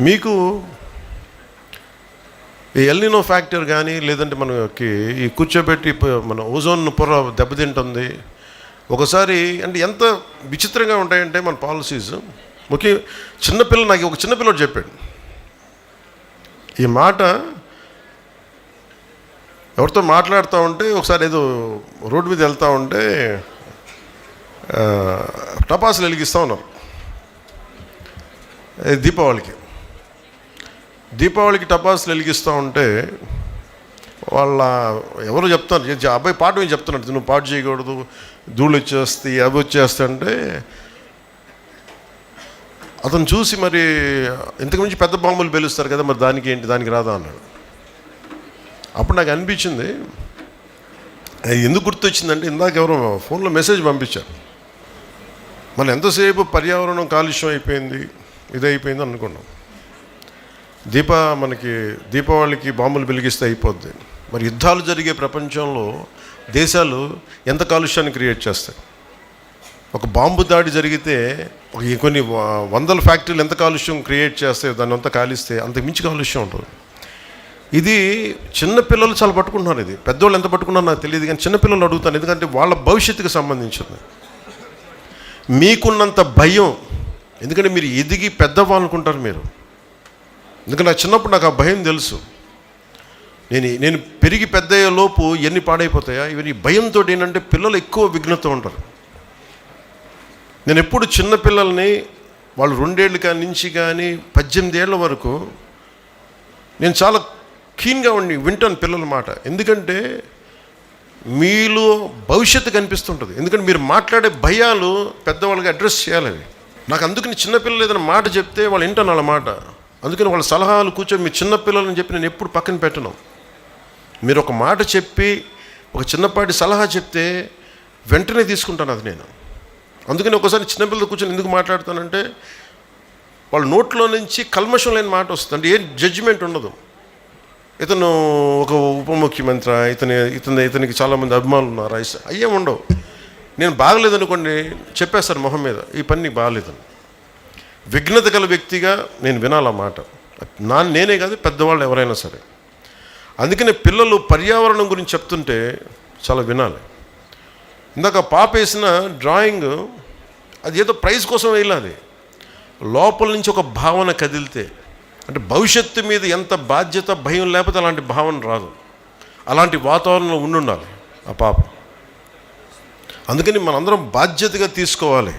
మీకు ఈ El Niño factor కానీ లేదంటే మనకి ఈ కూర్చోబెట్టి మన ఓజోన్ పొర దెబ్బతింటుంది ఒకసారి. అంటే ఎంత విచిత్రంగా ఉంటాయంటే మన పాలసీస్. ముఖ్యంగా చిన్నపిల్ల, నాకు ఒక చిన్నపిల్లడు చెప్పాడు ఈ మాట. ఎవరితో మాట్లాడుతూ ఉంటే ఒకసారి ఏదో రోడ్డు మీద వెళ్తూ ఉంటే టపాసులు వెలిగిస్తూ ఉన్నాం దీపావళికి టపాసులు వెలిగిస్తూ ఉంటే వాళ్ళ ఎవరు చెప్తారు, అబ్బాయి పాట ఏం చెప్తున్నాడు, నువ్వు పాట చేయకూడదు, ధూళి వచ్చేస్తాయి అవి వచ్చేస్తుంటే అతను చూసి మరి ఇంతకుమించి పెద్ద బాంబులు పేలుస్తారు కదా, మరి దానికి ఏంటి, దానికి రాదా అన్నాడు. అప్పుడు నాకు అనిపించింది, ఎందుకు గుర్తొచ్చిందంటే ఇందాక ఎవరో ఫోన్లో మెసేజ్ పంపించారు, మనం ఎంతసేపు పర్యావరణం కాలుష్యం అయిపోయింది ఇదైపోయింది అనుకున్నాం, మనకి దీపావళికి బాంబులు వెలిగిస్తే అయిపోద్ది. మరి యుద్ధాలు జరిగే ప్రపంచంలో దేశాలు ఎంత కాలుష్యాన్ని క్రియేట్ చేస్తాయి. ఒక బాంబు దాడి జరిగితే కొన్ని వందల ఫ్యాక్టరీలు ఎంత కాలుష్యం క్రియేట్ చేస్తాయో దాన్ని అంతా కాలిస్తే అంత మించి కాలుష్యం ఉంటుంది. ఇది చిన్నపిల్లలు చాలా పట్టుకుంటున్నారు, ఇది పెద్దవాళ్ళు ఎంత పట్టుకున్నారో నాకు తెలియదు, కానీ చిన్నపిల్లలు అడుగుతాను, ఎందుకంటే వాళ్ళ భవిష్యత్తుకు సంబంధించింది. మీకున్నంత భయం, ఎందుకంటే మీరు ఎదిగి పెద్దవాళ్ళు అనుకుంటారు మీరు, ఎందుకంటే నాకు చిన్నప్పుడు నాకు ఆ భయం తెలుసు. నేను పెరిగి పెద్ద లోపు ఎన్ని పాడైపోతాయా ఇవన్నీ భయంతో. ఏంటంటే పిల్లలు ఎక్కువ విఘ్నత ఉంటారు. నేను ఎప్పుడు చిన్నపిల్లల్ని వాళ్ళు 2 ఏళ్ళ నుంచి కానీ 18 ఏళ్ళ వరకు నేను చాలా కీన్గా వింటాను పిల్లల మాట. ఎందుకంటే మీలో భవిష్యత్తు కనిపిస్తుంటుంది, ఎందుకంటే మీరు మాట్లాడే భయాలు పెద్దవాళ్ళకి అడ్రస్ చేయాలి. నాకు అందుకని చిన్నపిల్లలు ఏదైనా మాట చెప్తే వాళ్ళు వింటాను వాళ్ళ మాట. అందుకని వాళ్ళ సలహాలు కూర్చొని మీ చిన్నపిల్లలని చెప్పి నేను ఎప్పుడు పక్కన పెట్టను. మీరు ఒక మాట చెప్పి ఒక చిన్నపాటి సలహా చెప్తే వెంటనే తీసుకుంటాను అది నేను. అందుకని ఒకసారి చిన్నపిల్లలు కూర్చొని ఎందుకు మాట్లాడతానంటే వాళ్ళ నోట్లో నుంచి కల్మషం లేని మాట వస్తుంది, అంటే ఏ జడ్జిమెంట్ ఉండదు. ఇతను ఒక ఉప ముఖ్యమంత్రి, ఇతనికి చాలామంది అభిమానులు ఉన్నారు, అయ్యేం ఉండవు. నేను బాగలేదనుకోండి చెప్పేస్తాను మొహం మీద, ఈ పని నీకు బాగలేదని. విఘ్నత గల వ్యక్తిగా నేను వినాలన్నమాట, నేనే కాదు పెద్దవాళ్ళు ఎవరైనా సరే. అందుకని పిల్లలు పర్యావరణం గురించి చెప్తుంటే చాలా వినాలి. ఇందాక పాప వేసిన డ్రాయింగ్ అది ఏదో ప్రైజ్ కోసం వేయాలి, లోపల నుంచి ఒక భావన కదిలితే, అంటే భవిష్యత్తు మీద ఎంత బాధ్యత భయం లేకపోతే అలాంటి భావన రాదు. అలాంటి వాతావరణంలో ఉండాలి ఆ పాప. అందుకని మనందరం బాధ్యతగా తీసుకోవాలి.